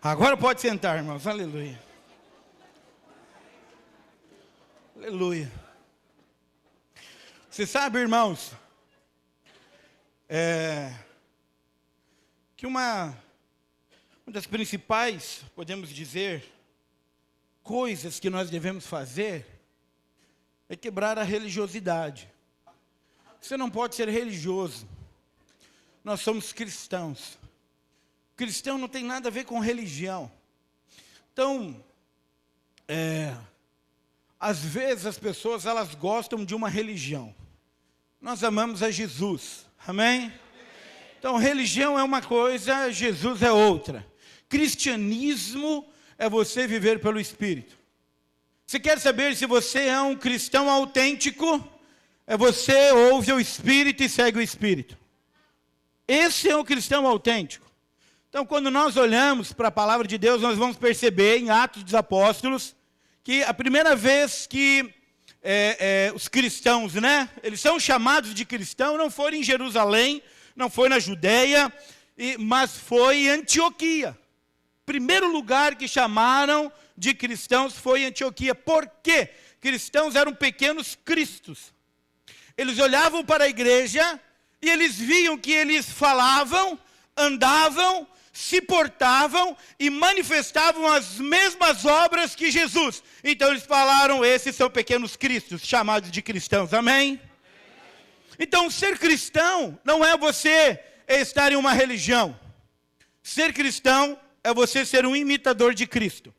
Agora pode sentar, irmãos. Aleluia. Aleluia. Você sabe, irmãos, que uma das principais, podemos dizer, coisas que nós devemos fazer é quebrar a religiosidade. Você não pode ser religioso. Nós somos cristãos. Cristão não tem nada a ver com religião. Então, às vezes as pessoas elas gostam de uma religião. Nós amamos a Jesus. Amém? Então, religião é uma coisa, Jesus é outra. Cristianismo é você viver pelo Espírito. Você quer saber se você é um cristão autêntico? É você ouve o Espírito e segue o Espírito. Esse é o cristão autêntico. Então, quando nós olhamos para a palavra de Deus, nós vamos perceber em Atos dos Apóstolos que a primeira vez que os cristãos, eles são chamados de cristão, não foi em Jerusalém, não foi na Judéia, mas foi em Antioquia. O primeiro lugar que chamaram de cristãos foi Antioquia. Por quê? Cristãos eram pequenos cristos. Eles olhavam para a igreja e eles viam que eles falavam, andavam, se portavam e manifestavam as mesmas obras que Jesus. Então eles falaram, esses são pequenos cristos, chamados de cristãos. Amém? Então ser cristão não é você estar em uma religião. Ser cristão é você ser um imitador de Cristo.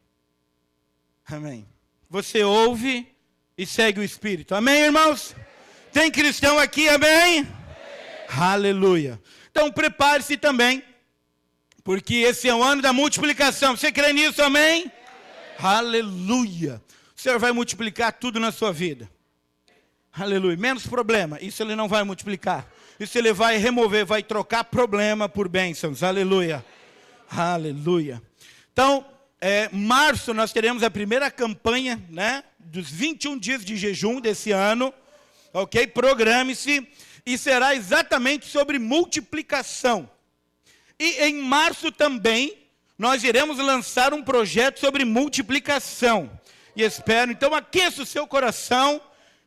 Amém? Você ouve e segue o Espírito. Amém, irmãos? Tem cristão aqui, amém? Aleluia. Então prepare-se também, porque esse é o ano da multiplicação. Você crê nisso, amém? Aleluia. O Senhor vai multiplicar tudo na sua vida. Aleluia. Menos problema, isso Ele não vai multiplicar. Isso Ele vai remover, vai trocar problema por bênçãos. Aleluia. Aleluia. Então, março nós teremos a primeira campanha, dos 21 dias de jejum desse ano. Ok? Programe-se. E será exatamente sobre multiplicação. E em março também, nós iremos lançar um projeto sobre multiplicação. E espero, então aqueça o seu coração,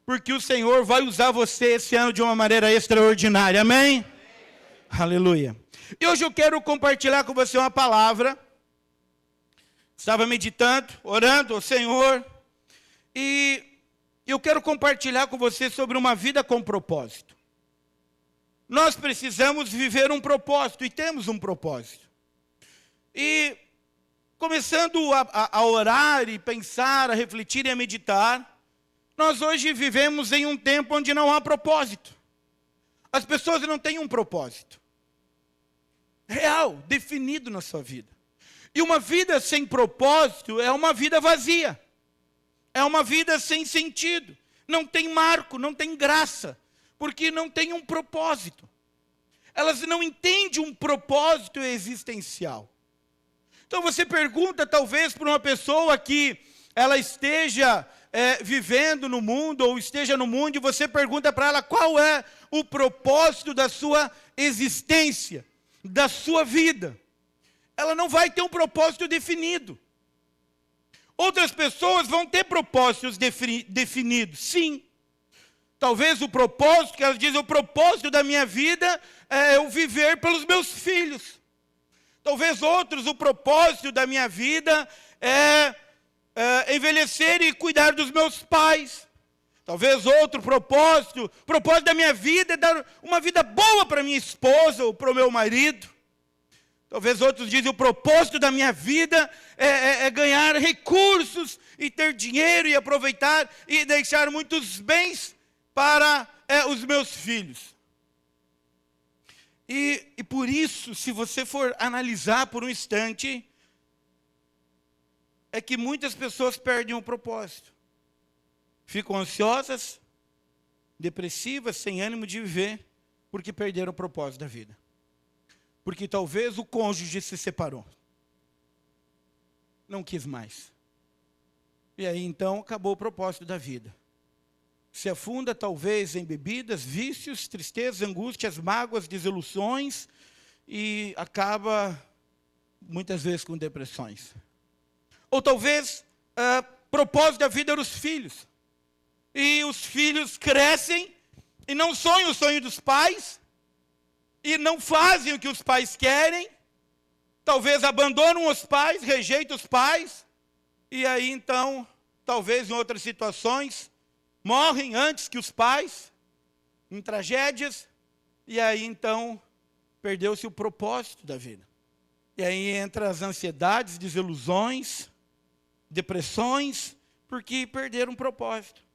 porque o Senhor vai usar você esse ano de uma maneira extraordinária. Amém? Aleluia. E hoje eu quero compartilhar com você uma palavra. Estava meditando, orando ao Senhor. E eu quero compartilhar com você sobre uma vida com propósito. Nós precisamos viver um propósito e temos um propósito. E começando a orar e pensar, a refletir e a meditar, nós hoje vivemos em um tempo onde não há propósito. As pessoas não têm um propósito real, definido na sua vida. E uma vida sem propósito é uma vida vazia. É uma vida sem sentido. Não tem marco, não tem graça. Porque não tem um propósito. Elas não entendem um propósito existencial. Então você pergunta talvez para uma pessoa que ela esteja vivendo no mundo, ou esteja no mundo, e você pergunta para ela qual é o propósito da sua existência, da sua vida. Ela não vai ter um propósito definido. Outras pessoas vão ter propósitos definidos, sim. Talvez o propósito, que elas dizem, o propósito da minha vida é eu viver pelos meus filhos. Talvez outros, o propósito da minha vida é envelhecer e cuidar dos meus pais. Talvez outro propósito da minha vida é dar uma vida boa para minha esposa ou para o meu marido. Talvez outros dizem, o propósito da minha vida é ganhar recursos e ter dinheiro e aproveitar e deixar muitos bens para os meus filhos. E por isso, se você for analisar por um instante, é que muitas pessoas perdem o propósito. Ficam ansiosas, depressivas, sem ânimo de viver, porque perderam o propósito da vida. Porque talvez o cônjuge se separou. Não quis mais. E aí então acabou o propósito da vida. Se afunda talvez em bebidas, vícios, tristezas, angústias, mágoas, desilusões, e acaba muitas vezes com depressões. Ou talvez, propósito da vida eram os filhos. E os filhos crescem e não sonham o sonho dos pais, e não fazem o que os pais querem, talvez abandonam os pais, rejeitam os pais, e aí então, talvez em outras situações, morrem antes que os pais, em tragédias, e aí então, perdeu-se o propósito da vida. E aí entra as ansiedades, desilusões, depressões, porque perderam o propósito.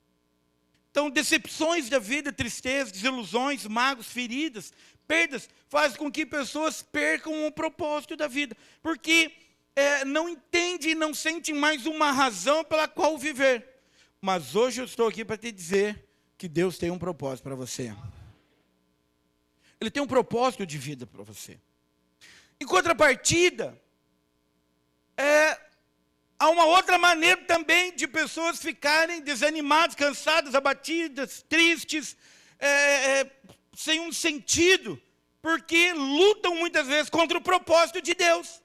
Então, decepções da vida, tristeza, desilusões, mágoas, feridas, perdas, fazem com que pessoas percam o propósito da vida. Porque não entendem e não sentem mais uma razão pela qual viver. Mas hoje eu estou aqui para te dizer que Deus tem um propósito para você. Ele tem um propósito de vida para você. Em contrapartida, há uma outra maneira também de pessoas ficarem desanimadas, cansadas, abatidas, tristes, sem um sentido, porque lutam muitas vezes contra o propósito de Deus.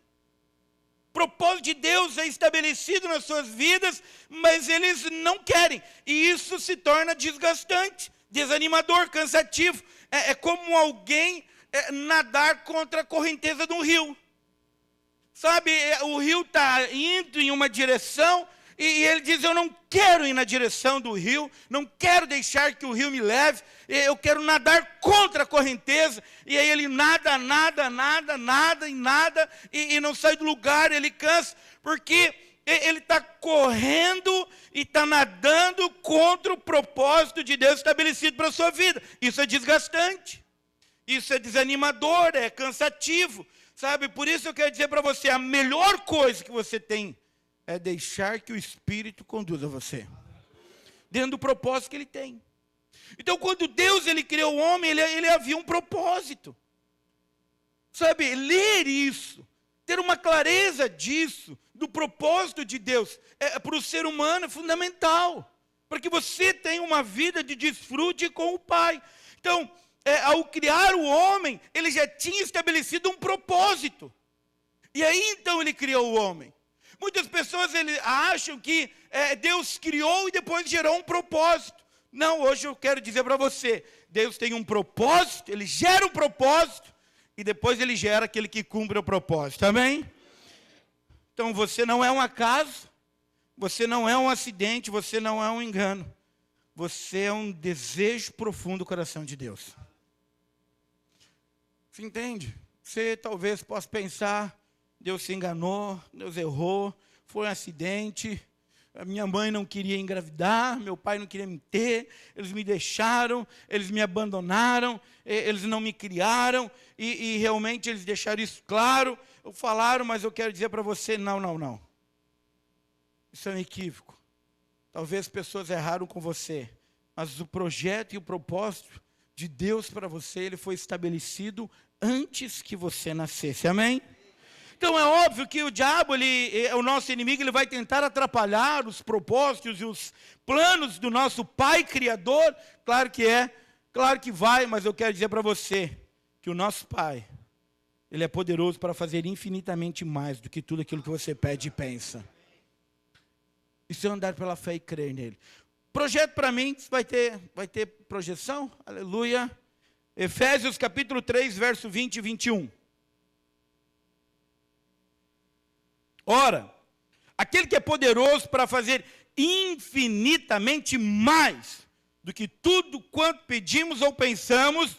O propósito de Deus é estabelecido nas suas vidas, mas eles não querem. E isso se torna desgastante, desanimador, cansativo. É como alguém nadar contra a correnteza de um rio. Sabe, o rio está indo em uma direção e ele diz, eu não quero ir na direção do rio, não quero deixar que o rio me leve, eu quero nadar contra a correnteza. E aí ele nada e não sai do lugar, ele cansa, porque ele está correndo e está nadando contra o propósito de Deus estabelecido para a sua vida. Isso é desgastante, isso é desanimador, é cansativo. Sabe, por isso eu quero dizer para você, a melhor coisa que você tem é deixar que o Espírito conduza você, dentro do propósito que Ele tem. Então, quando Deus ele criou o homem, ele havia um propósito. Sabe, ler isso, ter uma clareza disso, do propósito de Deus, para o ser humano é fundamental, para que você tenha uma vida de desfrute com o Pai. Então, ao criar o homem, ele já tinha estabelecido um propósito. E aí, então, ele criou o homem. Muitas pessoas acham que Deus criou e depois gerou um propósito. Não, hoje eu quero dizer para você, Deus tem um propósito, Ele gera um propósito, e depois Ele gera aquele que cumpre o propósito. Amém? Então, você não é um acaso, você não é um acidente, você não é um engano. Você é um desejo profundo do coração de Deus. Você entende? Você talvez possa pensar, Deus se enganou, Deus errou, foi um acidente, a minha mãe não queria engravidar, meu pai não queria me ter, eles me deixaram, eles me abandonaram, eles não me criaram, e realmente eles deixaram isso claro, falaram, mas eu quero dizer para você, não. Isso é um equívoco. Talvez pessoas erraram com você, mas o projeto e o propósito de Deus para você, ele foi estabelecido antes que você nascesse, amém? Então é óbvio que o diabo, o nosso inimigo, ele vai tentar atrapalhar os propósitos e os planos do nosso Pai Criador. Claro que vai, mas eu quero dizer para você que o nosso Pai, Ele é poderoso para fazer infinitamente mais do que tudo aquilo que você pede e pensa. E se eu andar pela fé e crer nele. Projeto para mim, vai ter projeção? Aleluia. Efésios capítulo 3, verso 20 e 21. Ora, aquele que é poderoso para fazer infinitamente mais do que tudo quanto pedimos ou pensamos,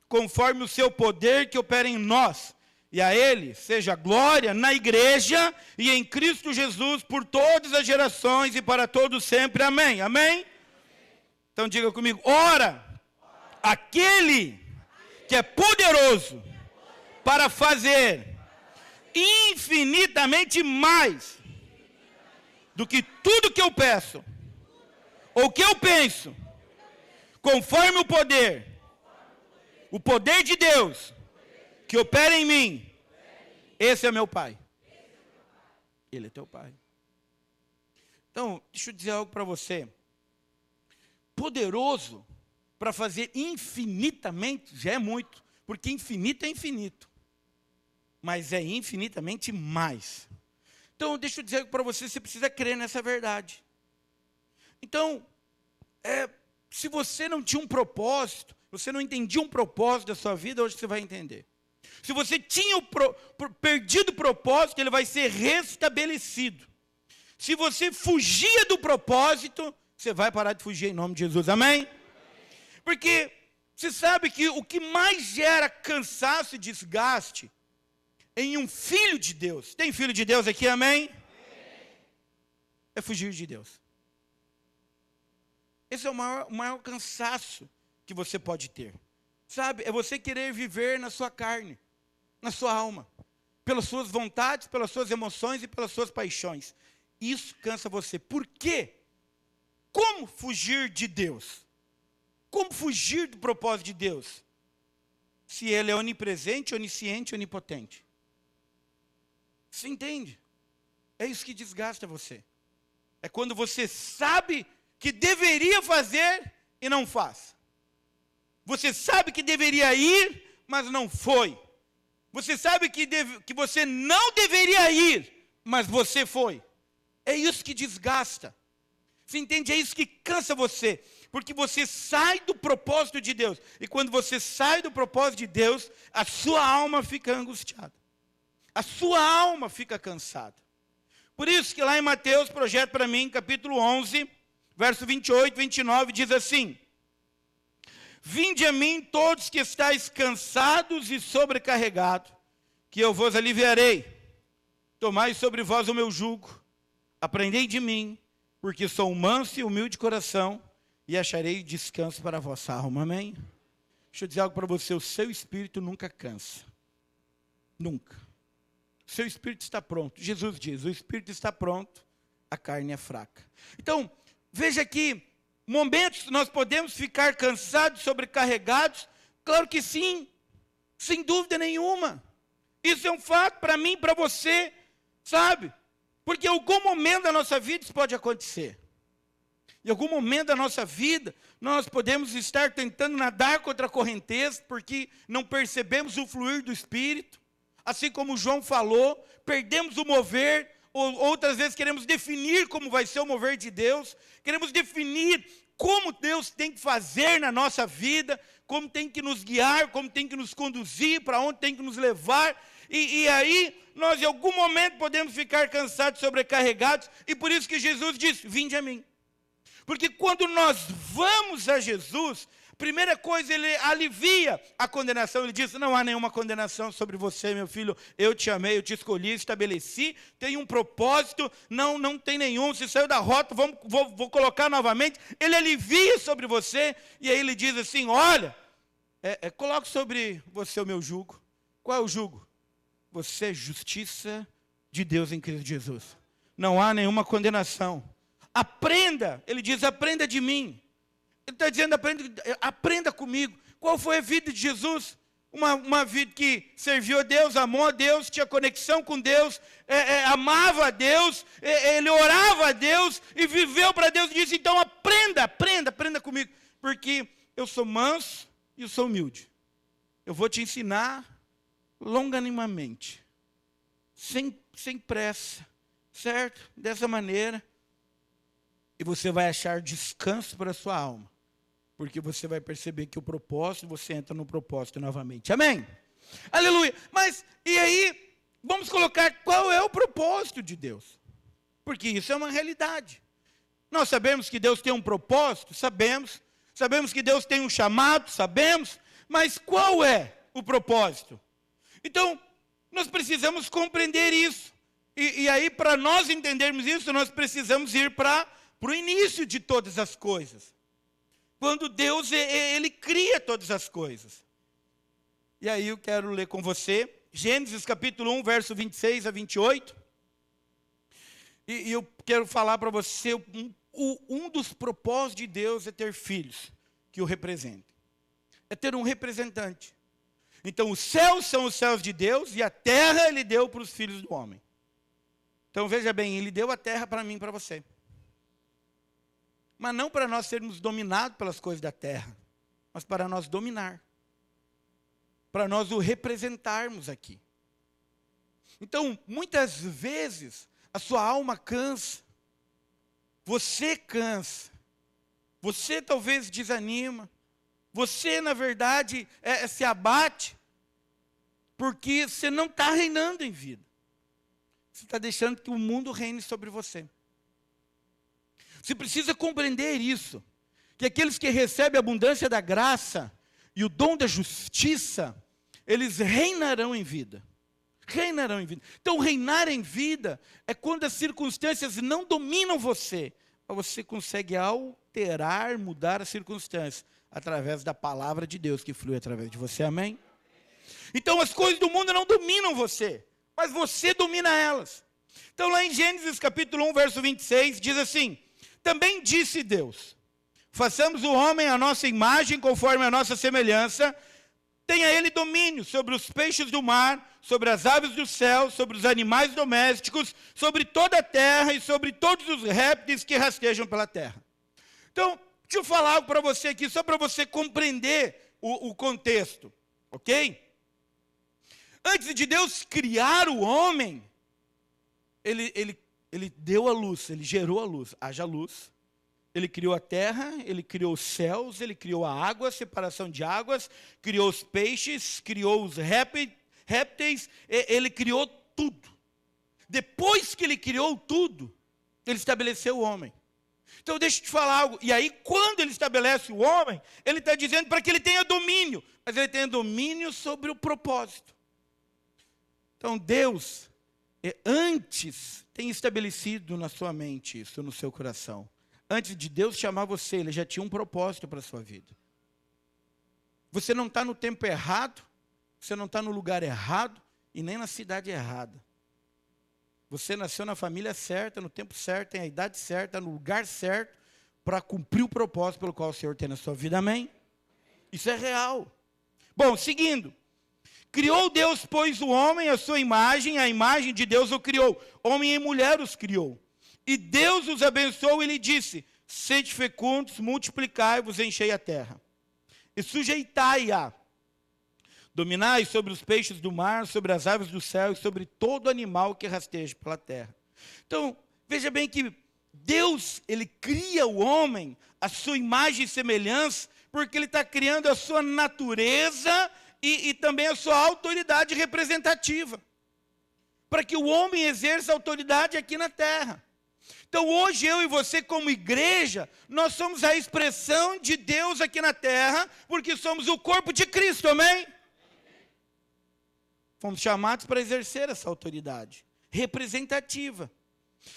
conforme o seu poder que opera em nós. E a Ele seja glória na igreja e em Cristo Jesus por todas as gerações e para todos sempre. Amém. Amém? Então diga comigo, ora, aquele que é poderoso para fazer infinitamente mais do que tudo que eu peço ou que eu penso, conforme o poder de Deus que opera em mim. Esse é meu Pai. Ele é teu Pai. Então, deixa eu dizer algo para você. Poderoso para fazer infinitamente já é muito, porque infinito é infinito. mas é infinitamente mais. Então, deixa eu dizer para você, você precisa crer nessa verdade. Então, se você não tinha um propósito, você não entendia um propósito da sua vida, hoje você vai entender. Se você tinha perdido o propósito, ele vai ser restabelecido. Se você fugia do propósito, você vai parar de fugir em nome de Jesus, amém? Porque você sabe que o que mais gera cansaço e desgaste em um filho de Deus, tem filho de Deus aqui, amém? É fugir de Deus. Esse é o maior cansaço que você pode ter. Sabe, é você querer viver na sua carne, na sua alma, pelas suas vontades, pelas suas emoções e pelas suas paixões. Isso cansa você. Por quê? Como fugir de Deus? Como fugir do propósito de Deus? Se Ele é onipresente, onisciente, onipotente. Você entende? É isso que desgasta você. É quando você sabe que deveria fazer e não faz. Você sabe que deveria ir, mas não foi. Você sabe que você não deveria ir, mas você foi. É isso que desgasta. Você entende? É isso que cansa você. Porque você sai do propósito de Deus. E quando você sai do propósito de Deus, a sua alma fica angustiada. A sua alma fica cansada. Por isso que lá em Mateus, projeto para mim, capítulo 11, verso 28, 29, diz assim: Vinde a mim todos que estáis cansados e sobrecarregados, que eu vos aliviarei. Tomai sobre vós o meu jugo, aprendei de mim, porque sou manso e humilde de coração, e acharei descanso para a vossa alma, amém? Deixa eu dizer algo para você, o seu espírito nunca cansa. Nunca. O seu espírito está pronto. Jesus diz, o espírito está pronto, a carne é fraca. Então, veja que momentos nós podemos ficar cansados, sobrecarregados, claro que sim, sem dúvida nenhuma. Isso é um fato para mim, para você, sabe? Porque em algum momento da nossa vida isso pode acontecer. Em algum momento da nossa vida, nós podemos estar tentando nadar contra a correnteza, porque não percebemos o fluir do Espírito. Assim como João falou, perdemos o mover, ou outras vezes queremos definir como vai ser o mover de Deus, queremos definir como Deus tem que fazer na nossa vida, como tem que nos guiar, como tem que nos conduzir, para onde tem que nos levar, e aí nós em algum momento podemos ficar cansados, sobrecarregados, e por isso que Jesus disse, vinde a mim. Porque quando nós vamos a Jesus, primeira coisa, ele alivia a condenação. Ele diz, não há nenhuma condenação sobre você, meu filho. Eu te amei, eu te escolhi, estabeleci. Tem um propósito. Não tem nenhum. Se saiu da rota, vou colocar novamente. Ele alivia sobre você. E aí ele diz assim, olha, coloque sobre você o meu jugo. Qual é o jugo? Você é justiça de Deus em Cristo Jesus. Não há nenhuma condenação. Aprenda. Ele diz, aprenda de mim. Ele está dizendo, aprenda comigo. Qual foi a vida de Jesus? Uma vida que serviu a Deus, amou a Deus, tinha conexão com Deus, amava a Deus, ele orava a Deus e viveu para Deus. E disse, então aprenda comigo. Porque eu sou manso e eu sou humilde. Eu vou te ensinar longanimamente, sem pressa, certo? Dessa maneira. E você vai achar descanso para a sua alma. Porque você vai perceber que o propósito, você entra no propósito novamente. Amém? Aleluia. Mas, e aí, vamos colocar qual é o propósito de Deus. Porque isso é uma realidade. Nós sabemos que Deus tem um propósito, sabemos. Sabemos que Deus tem um chamado, sabemos. Mas qual é o propósito? Então, nós precisamos compreender isso. E aí, para nós entendermos isso, nós precisamos ir para o início de todas as coisas. Quando Deus, Ele cria todas as coisas. E aí eu quero ler com você, Gênesis capítulo 1, verso 26 a 28. E eu quero falar para você, um dos propósitos de Deus é ter filhos que o representem. É ter um representante. Então os céus são os céus de Deus e a terra Ele deu para os filhos do homem. Então veja bem, Ele deu a terra para mim e para você. Mas não para nós sermos dominados pelas coisas da terra, mas para nós dominar. Para nós o representarmos aqui. Então, muitas vezes, a sua alma cansa, você cansa, você talvez desanima, você, na verdade, se abate, porque você não está reinando em vida. Você está deixando que o mundo reine sobre você. Você precisa compreender isso, que aqueles que recebem a abundância da graça e o dom da justiça, eles reinarão em vida. Reinarão em vida. Então, reinar em vida é quando as circunstâncias não dominam você, mas você consegue alterar, mudar as circunstâncias, através da palavra de Deus que flui através de você, amém? Então, as coisas do mundo não dominam você, mas você domina elas. Então, lá em Gênesis capítulo 1, verso 26, diz assim: também disse Deus, façamos o homem à nossa imagem, conforme a nossa semelhança, tenha ele domínio sobre os peixes do mar, sobre as aves do céu, sobre os animais domésticos, sobre toda a terra e sobre todos os répteis que rastejam pela terra. Então, deixa eu falar algo para você aqui, só para você compreender o contexto, ok? Antes de Deus criar o homem, ele deu a luz, ele gerou a luz, haja luz. Ele criou a terra, ele criou os céus, ele criou a água, a separação de águas, criou os peixes, criou os répteis, ele criou tudo. Depois que ele criou tudo, ele estabeleceu o homem. Então deixa eu te falar algo, e aí quando ele estabelece o homem, ele está dizendo para que ele tenha domínio, mas ele tenha domínio sobre o propósito. Então Deus, antes, tem estabelecido na sua mente isso, no seu coração. Antes de Deus chamar você, Ele já tinha um propósito para a sua vida. Você não está no tempo errado, você não está no lugar errado e nem na cidade errada. Você nasceu na família certa, no tempo certo, tem a idade certa, no lugar certo, para cumprir o propósito pelo qual o Senhor tem na sua vida, amém? Isso é real. Bom, seguindo. Criou Deus, pois, o homem à sua imagem, a imagem de Deus o criou. Homem e mulher os criou. E Deus os abençoou e lhe disse: sede fecundos, multiplicai-vos, enchei a terra. E sujeitai-a. Dominai sobre os peixes do mar, sobre as aves do céu e sobre todo animal que rasteja pela terra. Então, veja bem que Deus, Ele cria o homem à sua imagem e semelhança, porque Ele está criando a sua natureza e também a sua autoridade representativa. Para que o homem exerça autoridade aqui na terra. Então hoje eu e você como igreja, nós somos a expressão de Deus aqui na terra, porque somos o corpo de Cristo, amém? Fomos chamados para exercer essa autoridade representativa.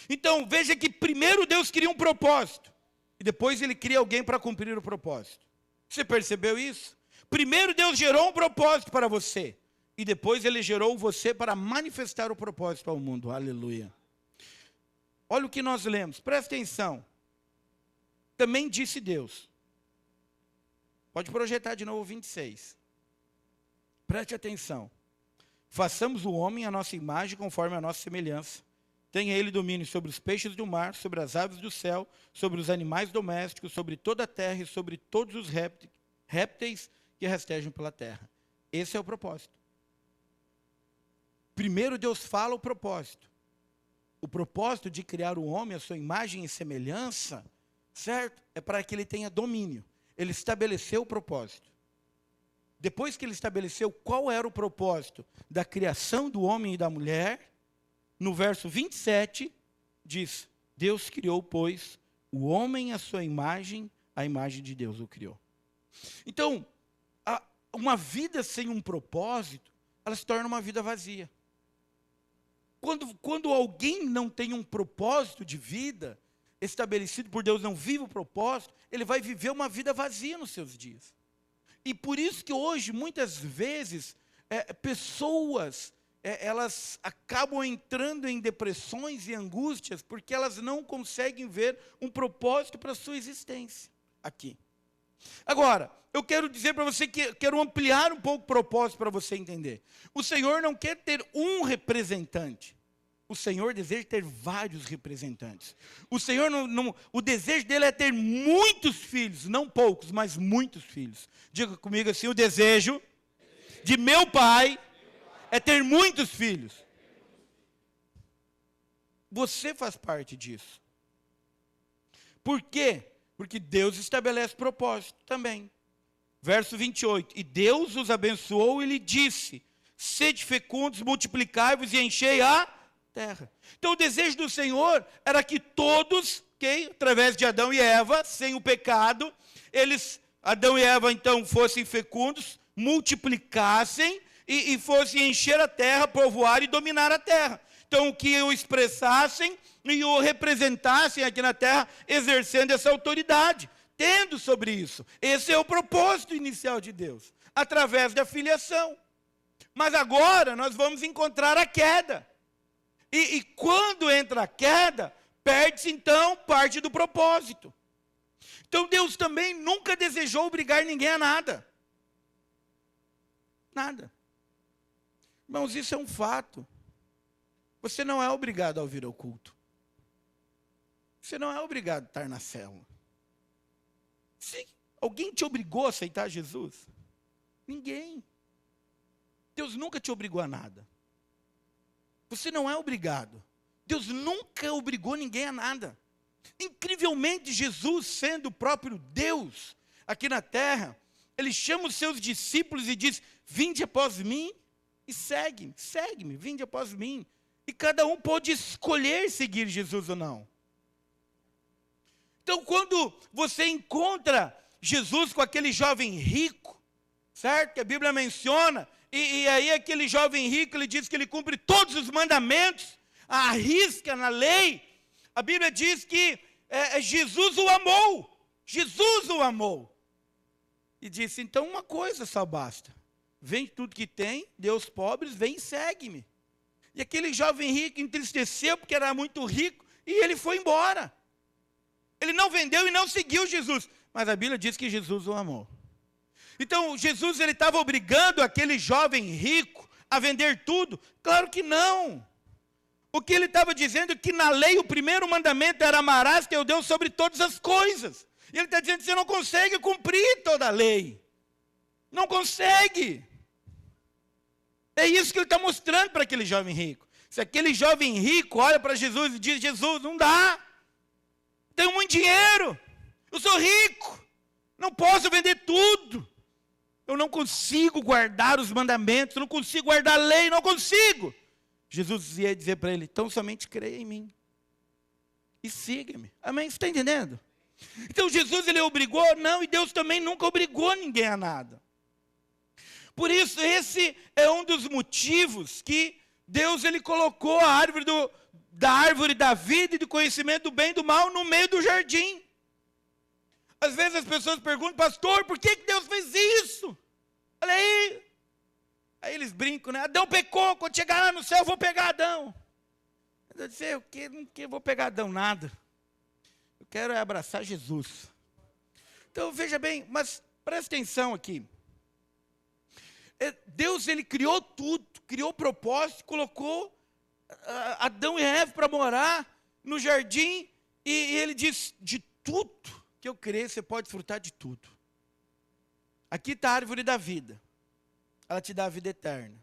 Então veja que primeiro Deus cria um propósito, e depois Ele cria alguém para cumprir o propósito. Você percebeu isso? Primeiro Deus gerou um propósito para você, e depois Ele gerou você para manifestar o propósito ao mundo, aleluia. Olha o que nós lemos, presta atenção. Também disse Deus. Pode projetar de novo o 26. Preste atenção. Façamos o homem à nossa imagem, conforme a nossa semelhança. Tenha ele domínio sobre os peixes do mar, sobre as aves do céu, sobre os animais domésticos, sobre toda a terra e sobre todos os répteis que rastejam pela terra. Esse é o propósito. Primeiro Deus fala o propósito. O propósito de criar o homem à sua imagem e semelhança, certo? É para que ele tenha domínio. Ele estabeleceu o propósito. Depois que ele estabeleceu qual era o propósito da criação do homem e da mulher, no verso 27, diz: Deus criou, pois, o homem à sua imagem, a imagem de Deus o criou. Então, uma vida sem um propósito, ela se torna uma vida vazia. Quando alguém não tem um propósito de vida estabelecido por Deus, não vive o propósito, ele vai viver uma vida vazia nos seus dias. E por isso que hoje, muitas vezes, pessoas, elas acabam entrando em depressões e angústias, porque elas não conseguem ver um propósito para a sua existência aqui. Agora, eu quero dizer para você que quero ampliar um pouco o propósito para você entender. O Senhor não quer ter um representante. O Senhor deseja ter vários representantes. O Senhor o desejo dele é ter muitos filhos, não poucos, mas muitos filhos. Diga comigo assim: o desejo de meu pai é ter muitos filhos. você faz parte disso. Por quê? Porque Deus estabelece propósito também. Verso 28. E Deus os abençoou e lhe disse: sede fecundos, multiplicai-vos e enchei a terra. Então o desejo do Senhor era que todos, através de Adão e Eva, sem o pecado, Adão e Eva então fossem fecundos, multiplicassem e fossem encher a terra, povoar e dominar a terra. Então que o expressassem e o representassem aqui na terra, exercendo essa autoridade, tendo sobre isso. Esse é o propósito inicial de Deus, através da filiação. Mas agora nós vamos encontrar a queda. E quando entra a queda, perde-se então parte do propósito. Então Deus também nunca desejou obrigar ninguém a nada. Nada. Irmãos, isso é um fato. Você não é obrigado a vir ao culto. Você não é obrigado a estar na célula. Se alguém te obrigou a aceitar Jesus? Ninguém. Deus nunca te obrigou a nada. Você não é obrigado. Deus nunca obrigou ninguém a nada. Incrivelmente, Jesus, sendo o próprio Deus aqui na terra, ele chama os seus discípulos e diz: vinde após mim e segue-me, vinde após mim. E cada um pode escolher seguir Jesus ou não. Então, quando você encontra Jesus com aquele jovem rico, certo? Que a Bíblia menciona, e aí aquele jovem rico, ele diz que ele cumpre todos os mandamentos, arrisca na lei. A Bíblia diz que Jesus o amou. Jesus o amou. E disse: então uma coisa só basta. Vende tudo que tem, dê aos pobres, vem e segue-me. E aquele jovem rico entristeceu porque era muito rico e ele foi embora. Ele não vendeu e não seguiu Jesus. Mas a Bíblia diz que Jesus o amou. Então Jesus, ele estava obrigando aquele jovem rico a vender tudo? Claro que não. O que ele estava dizendo é que na lei o primeiro mandamento era: amarás teu Deus sobre todas as coisas. E ele está dizendo que você não consegue cumprir toda a lei. Não consegue. É isso que ele está mostrando para aquele jovem rico. Se aquele jovem rico olha para Jesus e diz: Jesus, não dá. Tenho muito dinheiro. Eu sou rico. Não posso vender tudo. Eu não consigo guardar os mandamentos. Não consigo guardar a lei. Não consigo. Jesus ia dizer para ele: então somente creia em mim. E siga-me. Amém? Você está entendendo? Então Jesus, ele obrigou? Não. E Deus também nunca obrigou ninguém a nada. Por isso, esse é um dos motivos que Deus, ele colocou a árvore da árvore da vida e do conhecimento do bem e do mal no meio do jardim. Às vezes as pessoas perguntam: pastor, por que Deus fez isso? Olha aí. Aí eles brincam, né? Adão pecou, quando chegar lá no céu eu vou pegar Adão. Eu disse: eu não vou pegar Adão nada. Eu quero abraçar Jesus. Então veja bem, mas presta atenção aqui. Deus, ele criou tudo, criou propósito, colocou Adão e Eva para morar no jardim, e ele diz: de tudo que eu criei, você pode desfrutar de tudo. Aqui está a árvore da vida, ela te dá a vida eterna.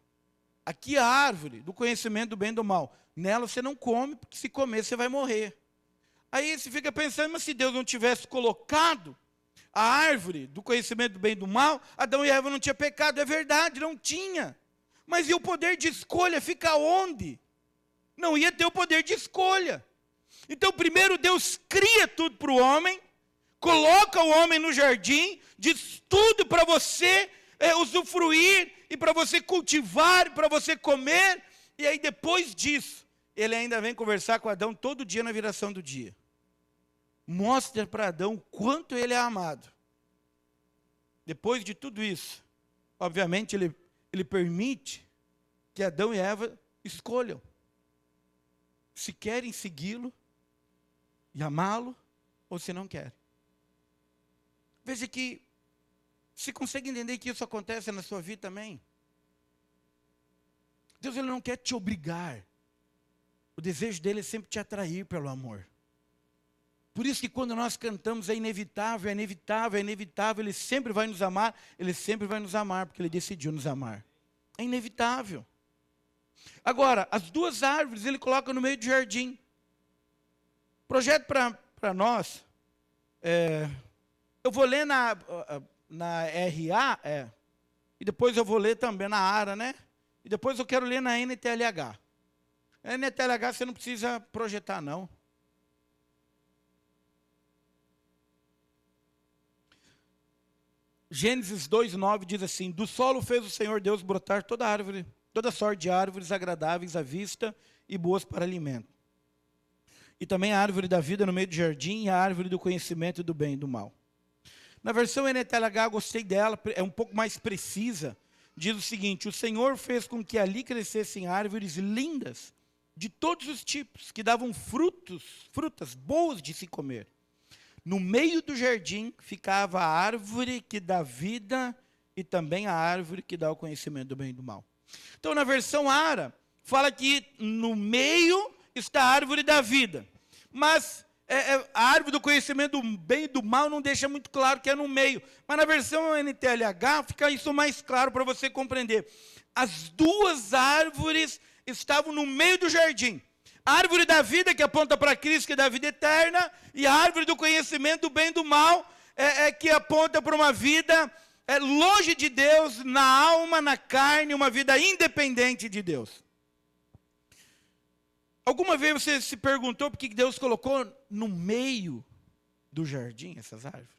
Aqui a árvore do conhecimento do bem e do mal, nela você não come, porque se comer você vai morrer. Aí você fica pensando: mas se Deus não tivesse colocado a árvore do conhecimento do bem e do mal, Adão e Eva não tinham pecado. É verdade, não tinha. Mas e o poder de escolha fica onde? Não ia ter o poder de escolha. Então primeiro Deus cria tudo para o homem, coloca o homem no jardim, diz tudo para você usufruir, e para você cultivar, para você comer. E aí depois disso, ele ainda vem conversar com Adão todo dia na viração do dia. Mostra para Adão o quanto ele é amado. Depois de tudo isso, obviamente ele permite que Adão e Eva escolham se querem segui-lo e amá-lo, ou se não querem. Veja que você consegue entender que isso acontece na sua vida também. Deus, ele não quer te obrigar. O desejo dele é sempre te atrair pelo amor. Por isso que quando nós cantamos é inevitável, é inevitável, é inevitável, ele sempre vai nos amar, ele sempre vai nos amar, porque ele decidiu nos amar. É inevitável. Agora, as duas árvores ele coloca no meio do jardim. Projeto para nós, eu vou ler na RA, e depois eu vou ler também na ARA, né? E depois eu quero ler na NTLH. A NTLH você não precisa projetar, não. Gênesis 2:9 diz assim: do solo fez o Senhor Deus brotar toda árvore, toda sorte de árvores agradáveis à vista e boas para alimento. E também a árvore da vida no meio do jardim e a árvore do conhecimento do bem e do mal. Na versão NTLH, gostei dela, é um pouco mais precisa. Diz o seguinte: o Senhor fez com que ali crescessem árvores lindas, de todos os tipos, que davam frutas boas de se comer. No meio do jardim ficava a árvore que dá vida e também a árvore que dá o conhecimento do bem e do mal. Então, na versão ARA, fala que no meio está a árvore da vida. Mas a árvore do conhecimento do bem e do mal não deixa muito claro que é no meio. Mas na versão NTLH fica isso mais claro para você compreender. As duas árvores estavam no meio do jardim. A árvore da vida, que aponta para Cristo, que é da vida eterna, e a árvore do conhecimento do bem e do mal, que aponta para uma vida longe de Deus, na alma, na carne, uma vida independente de Deus. Alguma vez você se perguntou por que Deus colocou no meio do jardim essas árvores?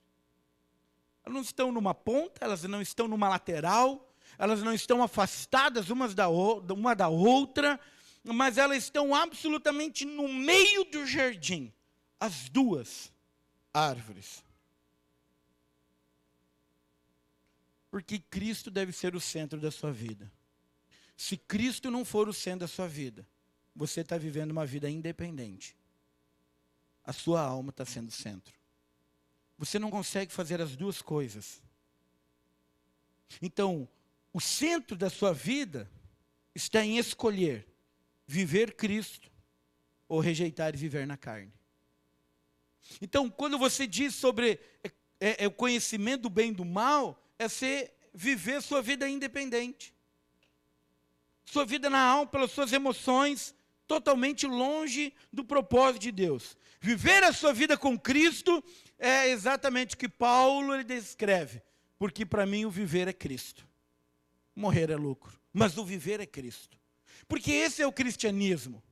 Elas não estão numa ponta, elas não estão numa lateral, elas não estão afastadas uma da outra, mas elas estão absolutamente no meio do jardim, as duas árvores. Porque Cristo deve ser o centro da sua vida. Se Cristo não for o centro da sua vida, você está vivendo uma vida independente. A sua alma está sendo o centro. Você não consegue fazer as duas coisas. Então, o centro da sua vida está em escolher viver Cristo ou rejeitar e viver na carne. Então, quando você diz sobre o conhecimento do bem e do mal, é você viver sua vida independente. Sua vida na alma, pelas suas emoções, totalmente longe do propósito de Deus. Viver a sua vida com Cristo é exatamente o que Paulo ele descreve. Porque para mim o viver é Cristo. Morrer é lucro. Mas o viver é Cristo. Porque esse é o cristianismo.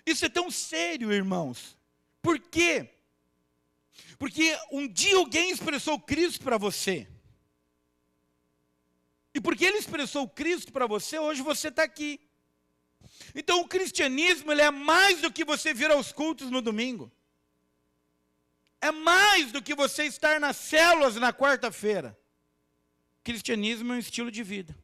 Isso é tão sério, irmãos. Por quê? Porque um dia alguém expressou Cristo para você. E porque ele expressou Cristo para você, hoje você está aqui. Então o cristianismo ele é mais do que você vir aos cultos no domingo. É mais do que você estar nas células na quarta-feira. Cristianismo é um estilo de vida.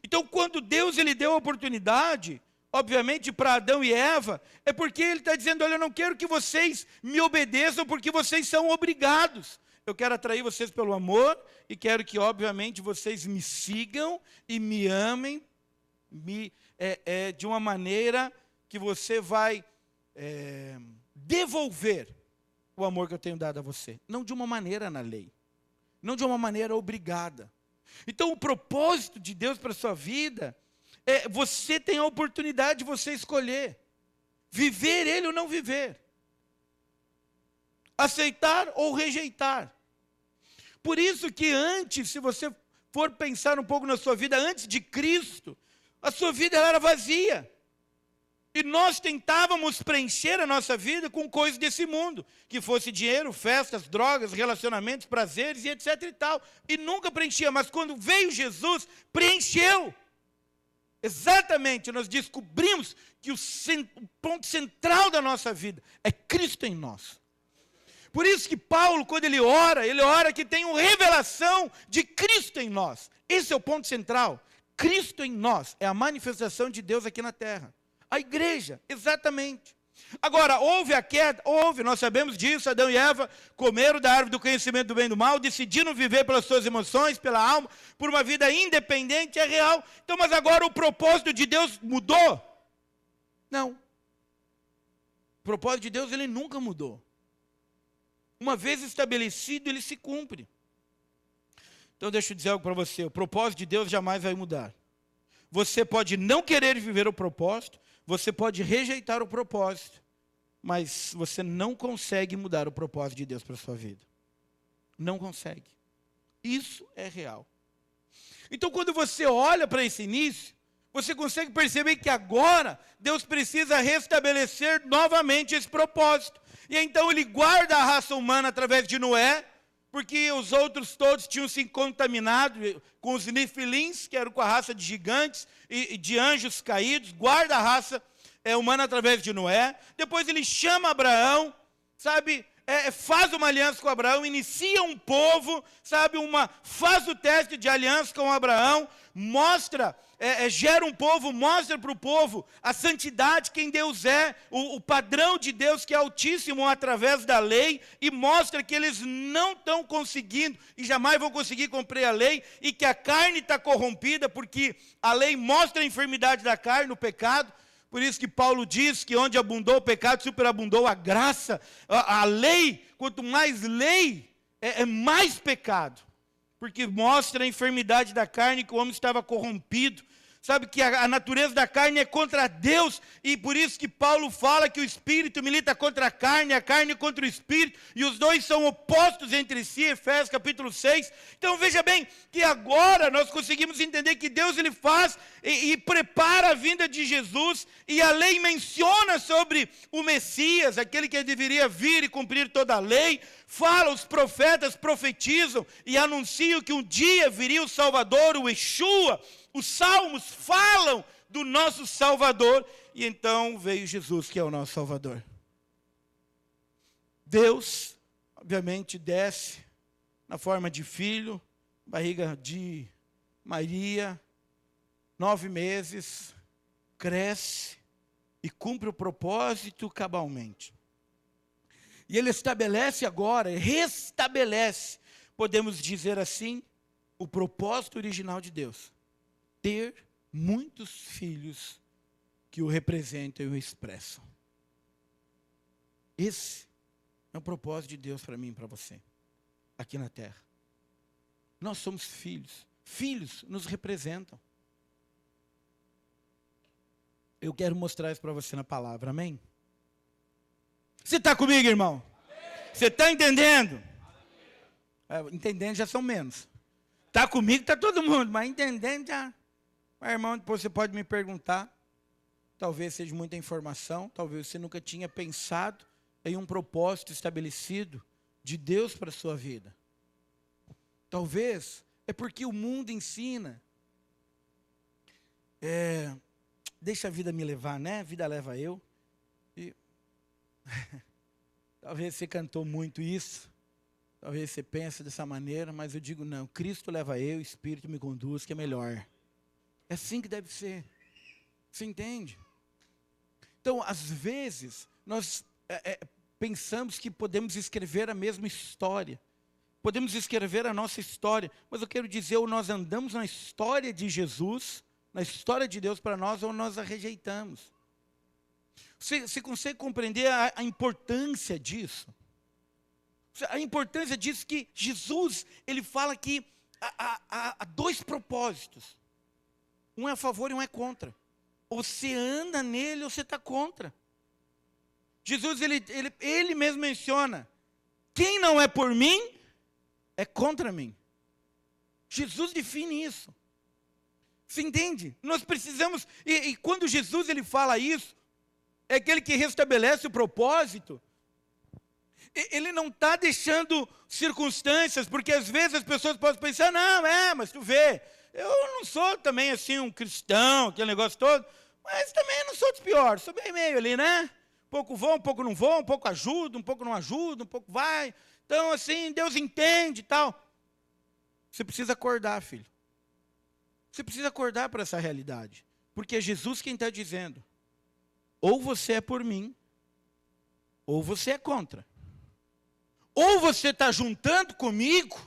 Então, quando Deus ele deu a oportunidade, obviamente, para Adão e Eva, é porque ele está dizendo: olha, eu não quero que vocês me obedeçam porque vocês são obrigados. Eu quero atrair vocês pelo amor e quero que, obviamente, vocês me sigam e me amem de uma maneira que você vai devolver o amor que eu tenho dado a você. Não de uma maneira na lei. Não de uma maneira obrigada. Então, o propósito de Deus para a sua vida você tem a oportunidade de você escolher. Viver Ele ou não viver. Aceitar ou rejeitar. Por isso que antes, se você for pensar um pouco na sua vida, antes de Cristo, a sua vida ela era vazia. E nós tentávamos preencher a nossa vida com coisas desse mundo, que fosse dinheiro, festas, drogas, relacionamentos, prazeres e etc e tal. E nunca preenchia, mas quando veio Jesus, preencheu. Exatamente, nós descobrimos que o ponto central da nossa vida é Cristo em nós. Por isso que Paulo, quando ele ora que tem uma revelação de Cristo em nós. Esse é o ponto central. Cristo em nós é a manifestação de Deus aqui na terra. A igreja, exatamente. Agora, houve a queda, nós sabemos disso, Adão e Eva comeram da árvore do conhecimento do bem e do mal, decidiram viver pelas suas emoções, pela alma, por uma vida independente, é real. Então, mas agora o propósito de Deus mudou? Não. O propósito de Deus, ele nunca mudou. Uma vez estabelecido, ele se cumpre. Então, deixa eu dizer algo para você, o propósito de Deus jamais vai mudar. Você pode não querer viver o propósito, você pode rejeitar o propósito, mas você não consegue mudar o propósito de Deus para a sua vida. Não consegue. Isso é real. Então, quando você olha para esse início, você consegue perceber que agora Deus precisa restabelecer novamente esse propósito. E então ele guarda a raça humana através de Noé, porque os outros todos tinham se contaminado com os nefilins, que eram com a raça de gigantes e de anjos caídos. Guarda a raça humana através de Noé. Depois ele chama Abraão, sabe, faz uma aliança com Abraão, inicia um povo, sabe, faz o teste de aliança com Abraão, mostra, gera um povo, mostra para o povo a santidade, quem Deus é, o padrão de Deus que é altíssimo através da lei, e mostra que eles não estão conseguindo, e jamais vão conseguir cumprir a lei, e que a carne está corrompida, porque a lei mostra a enfermidade da carne, o pecado. Por isso que Paulo diz que onde abundou o pecado, superabundou a graça. A lei, quanto mais lei, é mais pecado. Porque mostra a enfermidade da carne, que o homem estava corrompido. Sabe que a natureza da carne é contra Deus, e por isso que Paulo fala que o Espírito milita contra a carne contra o Espírito, e os dois são opostos entre si, Efésios capítulo 6. Então veja bem, que agora nós conseguimos entender que Deus ele faz e prepara a vinda de Jesus, e a lei menciona sobre o Messias, aquele que deveria vir e cumprir toda a lei. Fala, os profetas profetizam e anunciam que um dia viria o Salvador, o Yeshua. Os salmos falam do nosso Salvador, e então veio Jesus, que é o nosso Salvador. Deus, obviamente, desce na forma de filho, barriga de Maria, 9 meses, cresce e cumpre o propósito cabalmente. E ele estabelece agora, restabelece, podemos dizer assim, o propósito original de Deus. Ter muitos filhos que o representam e o expressam. Esse é o propósito de Deus para mim e para você, aqui na terra. Nós somos filhos. Filhos nos representam. Eu quero mostrar isso para você na palavra, amém? Você está comigo, irmão? Amém. Você está entendendo? Entendendo já são menos. Está comigo, está todo mundo, mas entendendo já. Mas, irmão, depois você pode me perguntar. Talvez seja muita informação, talvez você nunca tinha pensado em um propósito estabelecido de Deus para a sua vida. Talvez é porque o mundo ensina. Deixa a vida me levar, né? A vida leva eu. E talvez você cantou muito isso. Talvez você pense dessa maneira, mas eu digo não. Cristo leva eu, o Espírito me conduz, que é melhor. É assim que deve ser. Você entende? Então, às vezes, nós pensamos que podemos escrever a mesma história. Podemos escrever a nossa história. Mas eu quero dizer, ou nós andamos na história de Jesus, na história de Deus para nós, ou nós a rejeitamos. Você consegue compreender a importância disso? A importância disso que Jesus, ele fala que há 2 propósitos. Um é a favor e um é contra. Ou você anda nele ou você está contra. Jesus, ele mesmo menciona, quem não é por mim, é contra mim. Jesus define isso. Você entende? Nós precisamos, e quando Jesus ele fala isso, é aquele que restabelece o propósito. Ele não está deixando circunstâncias, porque às vezes as pessoas podem pensar, não, mas tu vê, eu não sou também assim um cristão, aquele negócio todo, mas também não sou dos piores, sou bem meio ali, né? Um pouco vou, um pouco não vou, um pouco ajuda, um pouco não ajuda, um pouco vai. Então assim, Deus entende e tal. Você precisa acordar, filho. Você precisa acordar para essa realidade. Porque é Jesus quem está dizendo, ou você é por mim, ou você é contra. Ou você está juntando comigo,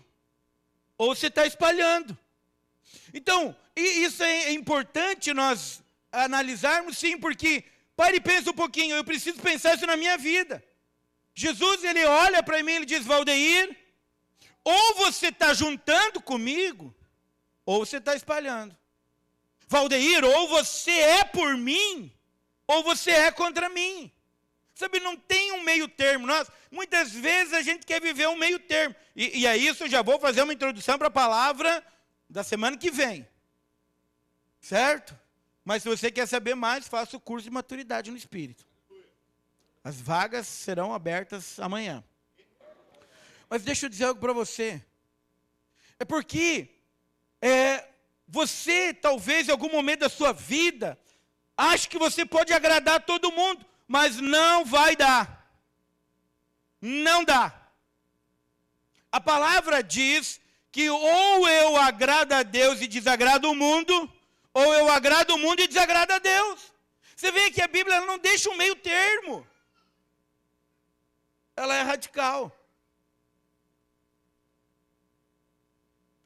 ou você está espalhando. Então, isso é importante nós analisarmos, sim, porque, pare e pensa um pouquinho, eu preciso pensar isso na minha vida. Jesus, ele olha para mim e ele diz, Valdeir, ou você está juntando comigo, ou você está espalhando. Valdeir, ou você é por mim, ou você é contra mim. Sabe, não tem um meio termo. Muitas vezes a gente quer viver um meio termo. E é isso, eu já vou fazer uma introdução para a palavra da semana que vem. Certo? Mas se você quer saber mais, faça o curso de maturidade no Espírito. As vagas serão abertas amanhã. Mas deixa eu dizer algo para você. É porque você, talvez, em algum momento da sua vida, acha que você pode agradar todo mundo, mas não vai dar. Não dá. A palavra diz que ou eu agrado a Deus e desagrado o mundo, ou eu agrado o mundo e desagrado a Deus. Você vê que a Bíblia não deixa um meio termo. Ela é radical.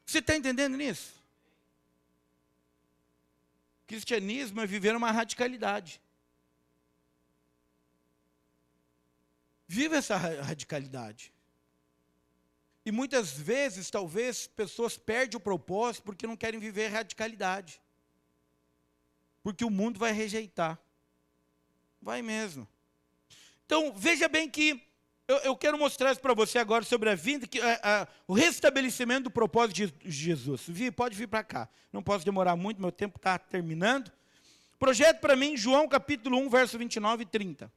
Você está entendendo nisso? Cristianismo é viver uma radicalidade. Viva essa radicalidade. E muitas vezes, talvez, pessoas perdem o propósito porque não querem viver radicalidade. Porque o mundo vai rejeitar. Vai mesmo. Então, veja bem que eu quero mostrar isso para você agora sobre a vinda, o restabelecimento do propósito de Jesus. Pode vir para cá. Não posso demorar muito, meu tempo está terminando. Projeto para mim, João capítulo 1, verso 29 e 30.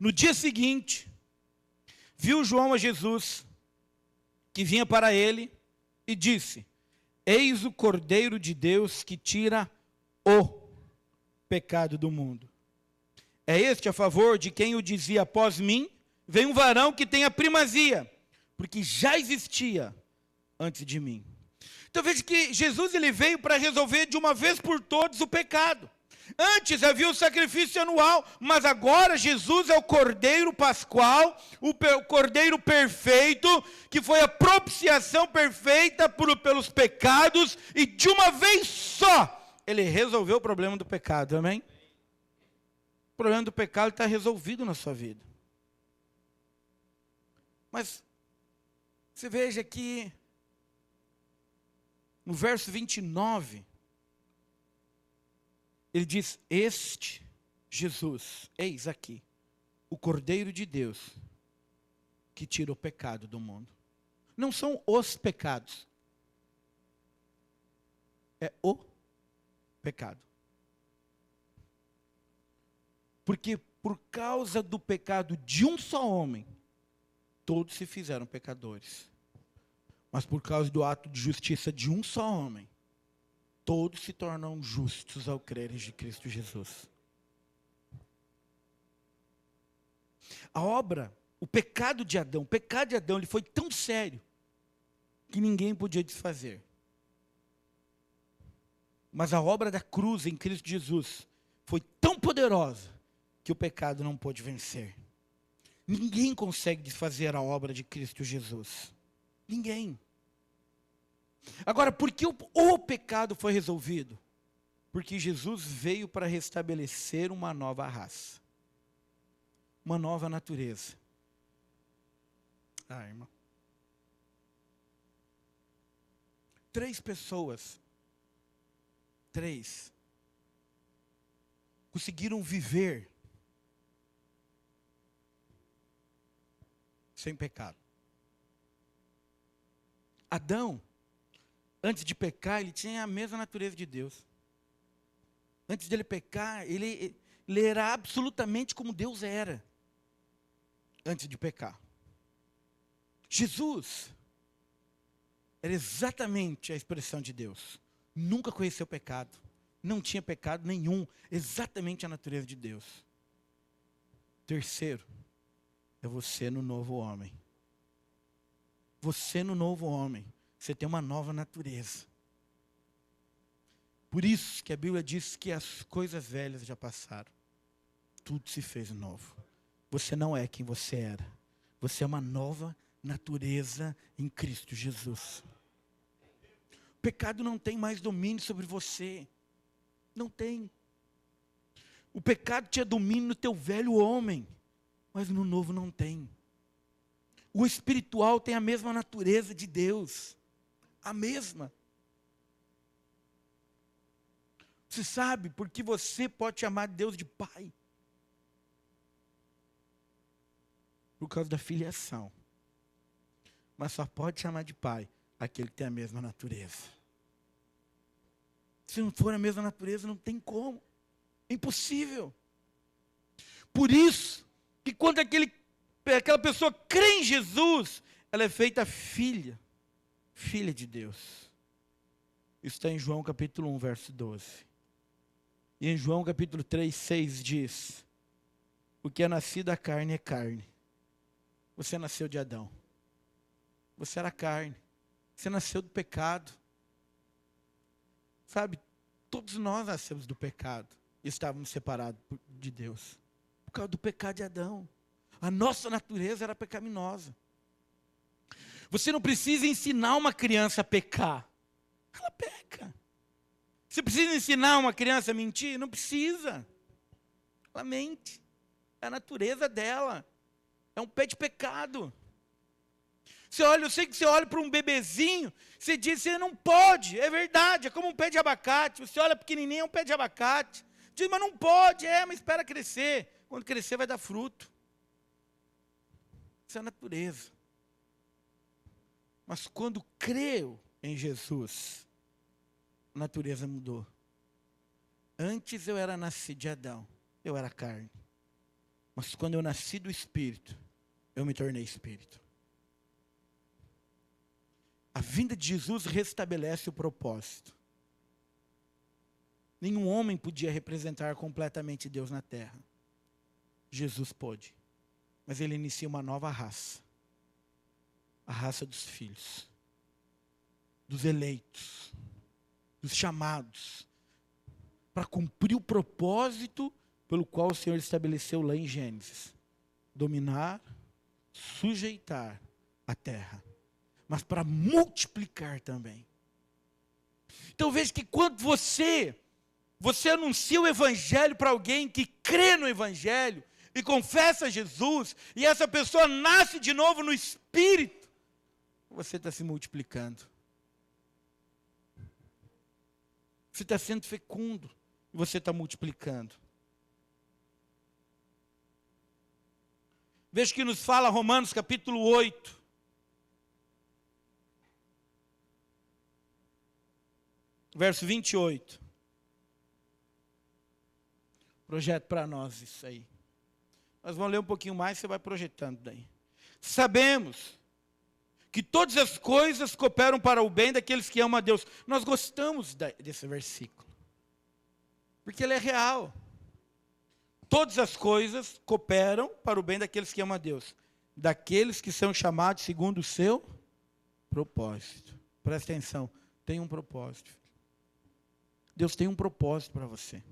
No dia seguinte, viu João a Jesus, que vinha para ele, e disse: Eis o Cordeiro de Deus que tira o pecado do mundo. É este a favor de quem o dizia: após mim, vem um varão que tem a primazia, porque já existia antes de mim. Então veja que Jesus ele veio para resolver de uma vez por todas o pecado. Antes havia o sacrifício anual, mas agora Jesus é o Cordeiro Pascual, o Cordeiro perfeito, que foi a propiciação perfeita pelos pecados, e de uma vez só, ele resolveu o problema do pecado, amém? O problema do pecado está resolvido na sua vida. Mas, você veja que, no verso 29, ele diz: este Jesus, eis aqui, o Cordeiro de Deus, que tira o pecado do mundo. Não são os pecados. É o pecado. Porque por causa do pecado de um só homem, todos se fizeram pecadores. Mas por causa do ato de justiça de um só homem, todos se tornam justos ao crerem de Cristo Jesus. A obra, o pecado de Adão, ele foi tão sério que ninguém podia desfazer. Mas a obra da cruz em Cristo Jesus foi tão poderosa que o pecado não pôde vencer. Ninguém consegue desfazer a obra de Cristo Jesus. Ninguém. Agora, por que o pecado foi resolvido? Porque Jesus veio para restabelecer uma nova raça. Uma nova natureza. Irmão. 3 pessoas. 3. Conseguiram viver sem pecado. Adão, antes de pecar, ele tinha a mesma natureza de Deus. Antes de ele pecar, ele era absolutamente como Deus era. Antes de pecar. Jesus era exatamente a expressão de Deus. Nunca conheceu pecado. Não tinha pecado nenhum. Exatamente a natureza de Deus. 3, é você no novo homem. Você no novo homem. Você tem uma nova natureza. Por isso que a Bíblia diz que as coisas velhas já passaram. Tudo se fez novo. Você não é quem você era. Você é uma nova natureza em Cristo Jesus. O pecado não tem mais domínio sobre você. Não tem. O pecado tinha domínio no teu velho homem, mas no novo não tem. O espiritual tem a mesma natureza de Deus. A mesma. Você sabe porque você pode chamar Deus de Pai? Por causa da filiação. Mas só pode chamar de Pai aquele que tem a mesma natureza. Se não for a mesma natureza, não tem como. É impossível. Por isso, que quando aquela pessoa crê em Jesus, ela é feita filha de Deus. Isso está em João capítulo 1, verso 12. E em João capítulo 3, 6 diz: o que é nascido da carne é carne. Você nasceu de Adão. Você era carne. Você nasceu do pecado. Sabe, todos nós nascemos do pecado. E estávamos separados de Deus. Por causa do pecado de Adão. A nossa natureza era pecaminosa. Você não precisa ensinar uma criança a pecar. Ela peca. Você precisa ensinar uma criança a mentir? Não precisa. Ela mente. É a natureza dela. É um pé de pecado. Eu sei que você olha para um bebezinho, você diz, você não pode. É verdade, é como um pé de abacate. Você olha pequenininho, é um pé de abacate. Diz, mas não pode. Mas espera crescer. Quando crescer vai dar fruto. Isso é a natureza. Mas quando creu em Jesus, a natureza mudou. Antes eu era nascido de Adão, eu era carne. Mas quando eu nasci do Espírito, eu me tornei Espírito. A vinda de Jesus restabelece o propósito. Nenhum homem podia representar completamente Deus na terra. Jesus pôde. Mas ele inicia uma nova raça. A raça dos filhos. Dos eleitos. Dos chamados. Para cumprir o propósito pelo qual o Senhor estabeleceu lá em Gênesis. Dominar, sujeitar a terra. Mas para multiplicar também. Então veja que quando você anuncia o Evangelho para alguém que crê no Evangelho e confessa Jesus, e essa pessoa nasce de novo no Espírito, você está se multiplicando. Você está sendo fecundo e você está multiplicando. Veja que nos fala Romanos capítulo 8. Verso 28. Projeto para nós isso aí. Nós vamos ler um pouquinho mais, você vai projetando daí. Sabemos que todas as coisas cooperam para o bem daqueles que amam a Deus. Nós gostamos desse versículo. Porque ele é real. Todas as coisas cooperam para o bem daqueles que amam a Deus. Daqueles que são chamados segundo o seu propósito. Presta atenção, tem um propósito. Deus tem um propósito para você.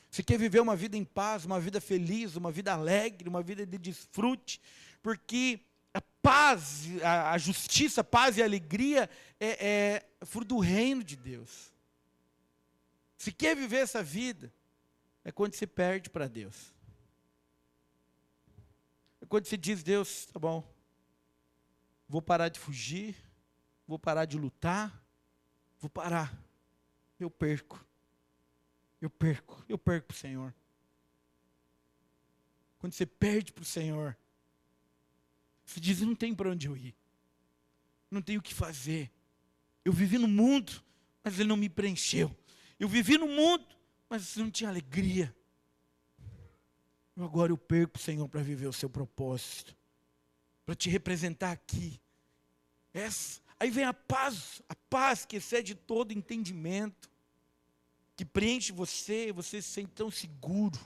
Você quer viver uma vida em paz, uma vida feliz, uma vida alegre, uma vida de desfrute, porque a paz, a justiça, a paz e a alegria é fruto do reino de Deus. Se quer viver essa vida, é quando se perde para Deus. É quando se diz, Deus, tá bom, vou parar de fugir, vou parar de lutar, vou parar. Eu perco para o Senhor. Quando você perde para o Senhor, você diz, não tem para onde eu ir. Não tenho o que fazer. Eu vivi no mundo, mas ele não me preencheu. Eu vivi no mundo, mas não tinha alegria. Agora eu perco o Senhor para viver o seu propósito. Para te representar aqui. Aí vem a paz que excede todo entendimento, que preenche você se sente tão seguro.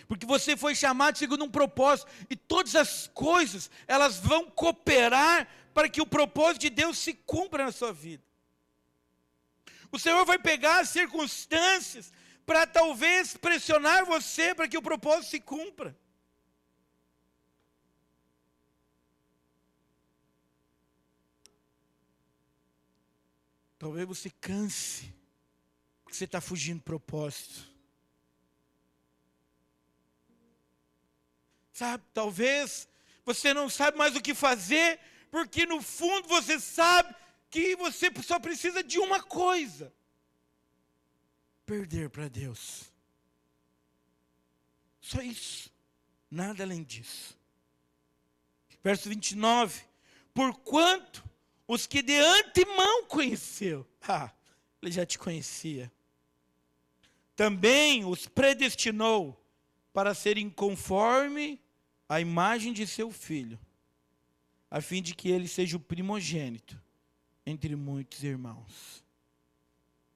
Porque você foi chamado segundo um propósito, e todas as coisas, elas vão cooperar para que o propósito de Deus se cumpra na sua vida. O Senhor vai pegar as circunstâncias para talvez pressionar você para que o propósito se cumpra. Talvez você canse, porque você está fugindo do propósito. Sabe, talvez você não sabe mais o que fazer, porque no fundo você sabe que você só precisa de uma coisa. perder para Deus. Só isso. Nada além disso. Verso 29. Porquanto os que de antemão conheceu. Ele já te conhecia. Também os predestinou para serem conforme a imagem de seu filho, a fim de que ele seja o primogênito entre muitos irmãos.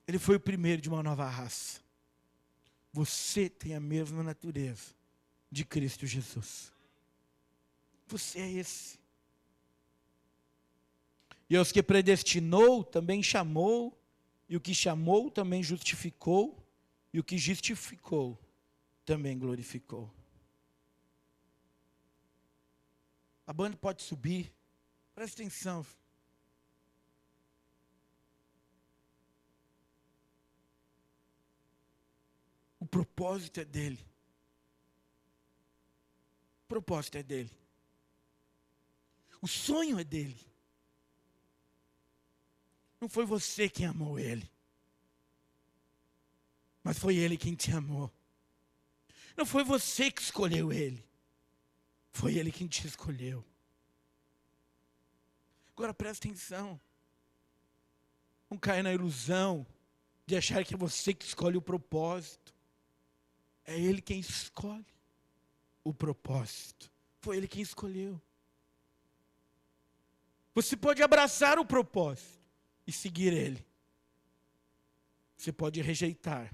Ele foi o primeiro de uma nova raça. Você tem a mesma natureza de Cristo Jesus. Você é esse. E aos que predestinou, também chamou, e o que chamou, também justificou, e o que justificou, também glorificou. A banda pode subir. Presta atenção. O propósito é dele. O propósito é dele. O sonho é dele. Não foi você quem amou ele. Mas foi ele quem te amou. Não foi você que escolheu ele. Foi ele quem te escolheu. Agora presta atenção. Não caia na ilusão de achar que é você que escolhe o propósito. É ele quem escolhe o propósito. Foi ele quem escolheu. Você pode abraçar o propósito e seguir ele. Você pode rejeitar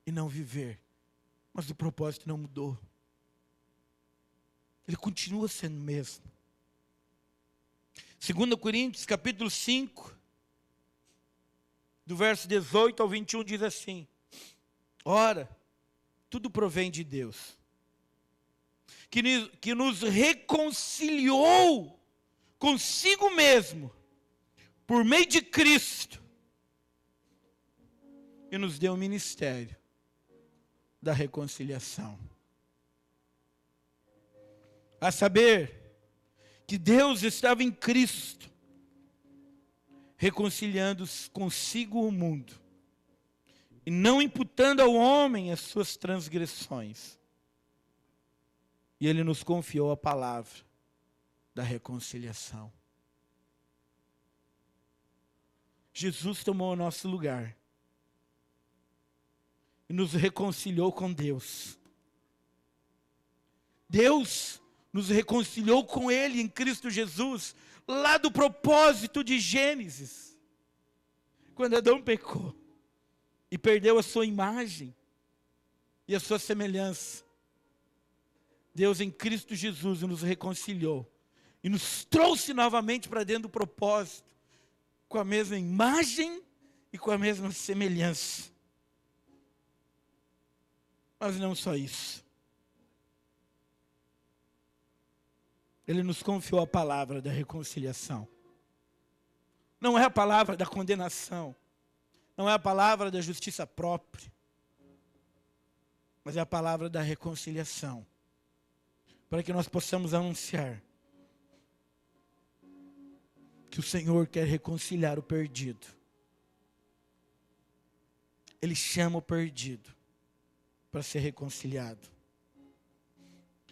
e não viver. Mas o propósito não mudou. Ele continua sendo o mesmo. 2 Coríntios, capítulo 5, do verso 18 ao 21, diz assim: ora, tudo provém de Deus, que nos reconciliou consigo mesmo, por meio de Cristo, e nos deu o ministério da reconciliação. A saber, que Deus estava em Cristo, reconciliando consigo o mundo, e não imputando ao homem as suas transgressões. E Ele nos confiou a palavra da reconciliação. Jesus tomou o nosso lugar e nos reconciliou com Deus. Deus nos reconciliou com Ele em Cristo Jesus, lá do propósito de Gênesis. Quando Adão pecou e perdeu a sua imagem e a sua semelhança, Deus em Cristo Jesus nos reconciliou e nos trouxe novamente para dentro do propósito, com a mesma imagem e com a mesma semelhança. Mas não só isso. Ele nos confiou a palavra da reconciliação. Não é a palavra da condenação. Não é a palavra da justiça própria. Mas é a palavra da reconciliação. Para que nós possamos anunciar que o Senhor quer reconciliar o perdido. Ele chama o perdido para ser reconciliado.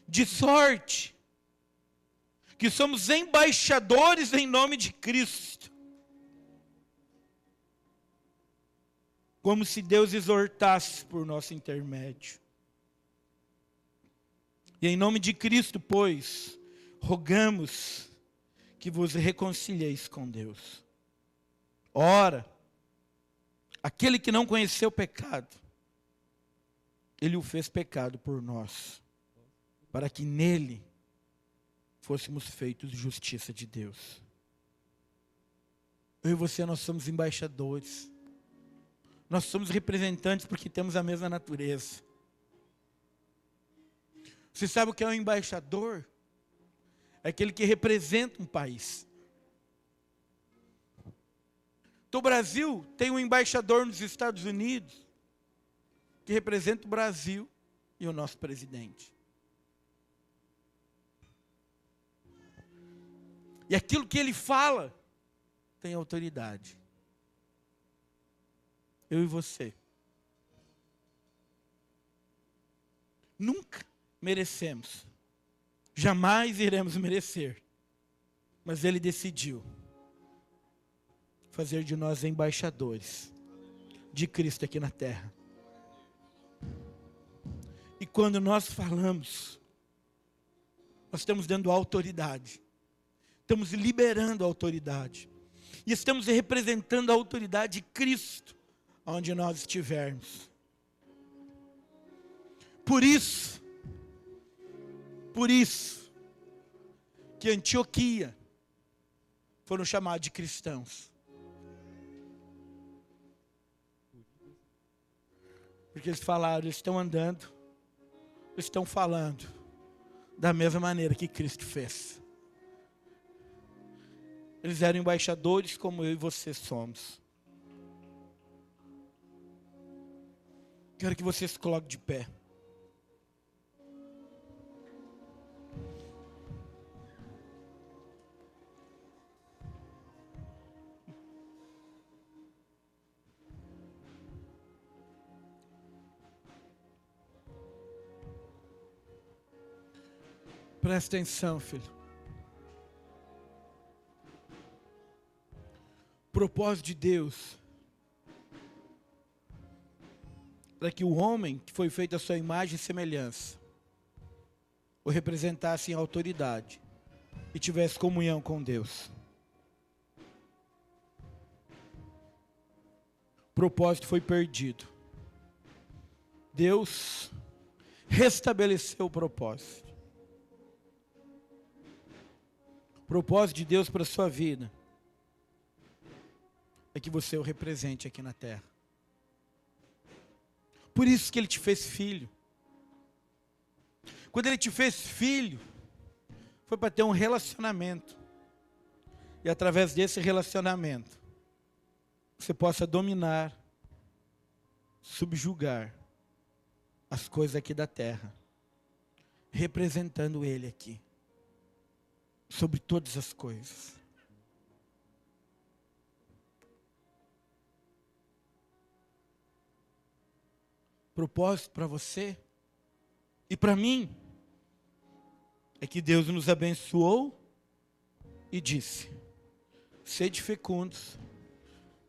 De sorte que somos embaixadores em nome de Cristo. Como se Deus exortasse por nosso intermédio. E em nome de Cristo, pois, rogamos que vos reconcilieis com Deus. Ora, aquele que não conheceu o pecado, Ele o fez pecado por nós, para que nele fôssemos feitos justiça de Deus. Eu e você, nós somos embaixadores. Nós somos representantes porque temos a mesma natureza. Você sabe o que é um embaixador? É aquele que representa um país. Então o Brasil tem um embaixador nos Estados Unidos, que representa o Brasil e o nosso presidente. E aquilo que ele fala tem autoridade. eu e você. Nunca merecemos. Jamais iremos merecer. Mas Ele decidiu fazer de nós embaixadores de Cristo aqui na terra. E quando nós falamos, nós estamos dando autoridade. Estamos liberando a autoridade. E estamos representando a autoridade de Cristo, onde nós estivermos. Por isso, que Antioquia foram chamados de cristãos. Porque eles falaram, eles estão andando, eles estão falando da mesma maneira que Cristo fez. Eles eram embaixadores como eu e você somos. Quero que você se coloque de pé. Presta atenção, filho. O propósito de Deus para que o homem que foi feito à sua imagem e semelhança o representasse em autoridade e tivesse comunhão com Deus. O propósito foi perdido. Deus restabeleceu o propósito. O propósito de Deus para a sua vida é que você o represente aqui na terra. Por isso que Ele te fez filho. Quando Ele te fez filho, foi para ter um relacionamento. E através desse relacionamento, você possa dominar, subjugar as coisas aqui da terra, representando Ele aqui, sobre todas as coisas. Propósito para você e para mim é que Deus nos abençoou e disse: sede fecundos,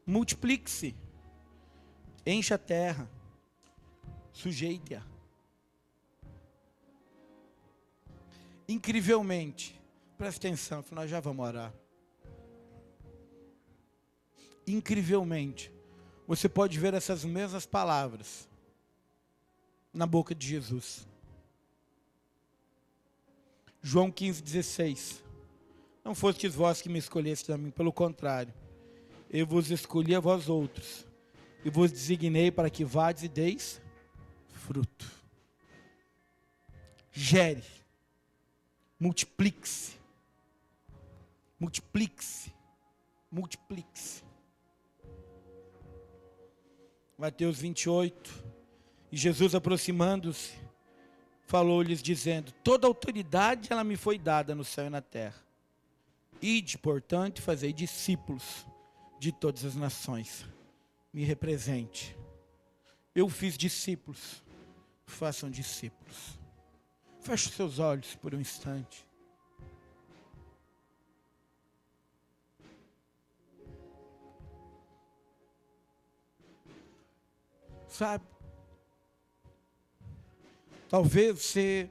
multiplique-se, encha a terra, sujeite-a. Incrivelmente, presta atenção, nós já vamos orar. Incrivelmente, você pode ver essas mesmas palavras na boca de Jesus. João 15,16. Não fostes vós que me escolhestes a mim, pelo contrário, eu vos escolhi a vós outros, e vos designei para que vades e deis fruto. Gere, multiplique-se, multiplique-se, multiplique-se. Mateus 28. E Jesus, aproximando-se, falou-lhes dizendo: toda autoridade ela me foi dada no céu e na terra. Ide, portanto, e fazei discípulos de todas as nações. Me represente. Eu fiz discípulos. Façam discípulos. Feche os seus olhos por um instante. Sabe? Talvez você,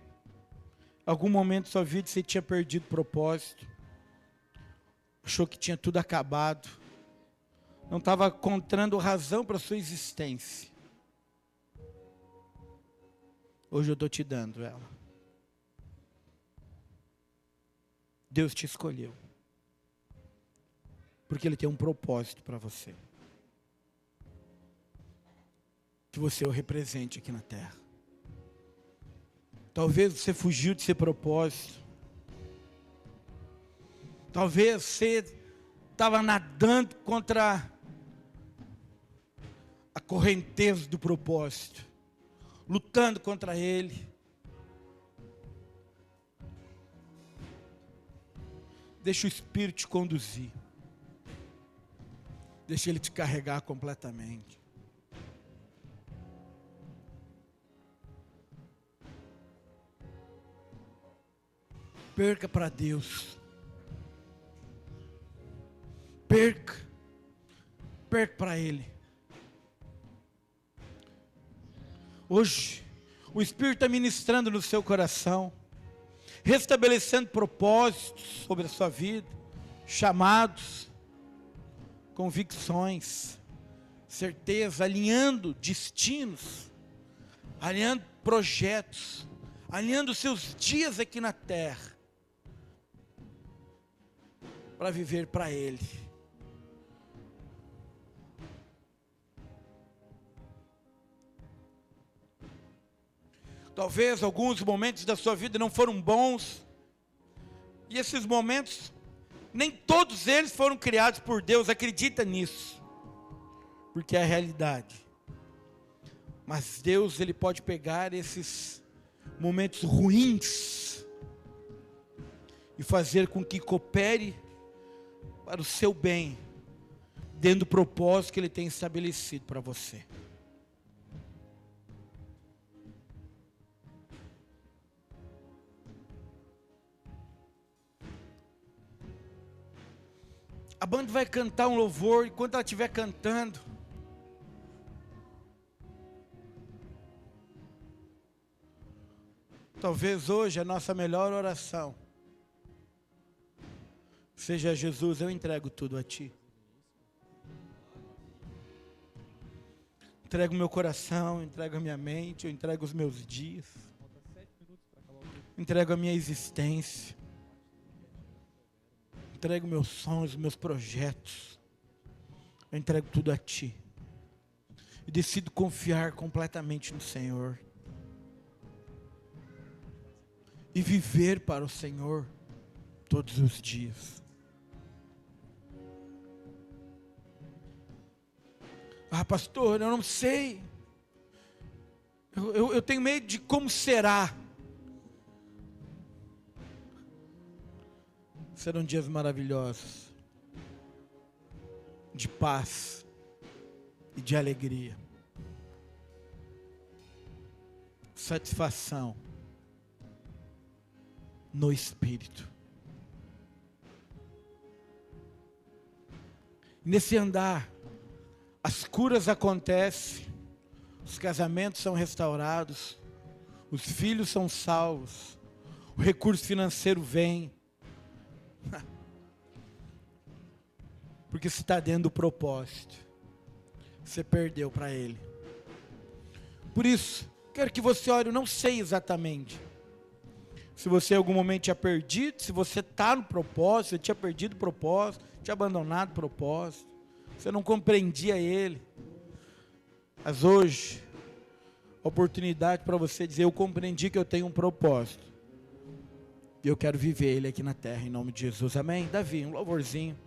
algum momento da sua vida, você tinha perdido propósito. Achou que tinha tudo acabado. Não estava encontrando razão para a sua existência. Hoje eu estou te dando ela. Deus te escolheu. Porque Ele tem um propósito para você. Que você o represente aqui na terra. Talvez você fugiu de seu propósito. Talvez você estava nadando contra a correnteza do propósito, lutando contra ele. Deixa o Espírito te conduzir. Deixa ele te carregar completamente. Perca para Deus. Perca para Ele. Hoje, o Espírito está ministrando no seu coração, restabelecendo propósitos sobre a sua vida, chamados, convicções, certeza, alinhando destinos, alinhando projetos, alinhando seus dias aqui na terra, para viver para Ele. Talvez alguns momentos da sua vida não foram bons, e esses momentos, nem todos eles foram criados por Deus, acredita nisso, porque é a realidade. Mas Deus, Ele pode pegar esses momentos ruins e fazer com que coopere para o seu bem, dentro do propósito que Ele tem estabelecido para você. A banda vai cantar um louvor, e quando ela estiver cantando, talvez hoje a nossa melhor oração seja: Jesus, eu entrego tudo a Ti. Entrego meu coração, entrego a minha mente, eu entrego os meus dias, entrego a minha existência, entrego meus sonhos, meus projetos, eu entrego tudo a Ti. E decido confiar completamente no Senhor. E viver para o Senhor todos os dias. Ah, pastor, eu não sei. Eu tenho medo de como será. Serão dias maravilhosos, de paz e de alegria, satisfação no Espírito. Nesse andar, as curas acontecem, os casamentos são restaurados, os filhos são salvos, o recurso financeiro vem, porque você está dentro do propósito, você perdeu para Ele. Por isso, quero que você ore. Eu não sei exatamente se você em algum momento tinha perdido, se você está no propósito, você tinha perdido o propósito, tinha abandonado o propósito, você não compreendia Ele. Mas hoje, oportunidade para você dizer: eu compreendi que eu tenho um propósito, e eu quero viver Ele aqui na terra, em nome de Jesus, amém? Davi, um louvorzinho.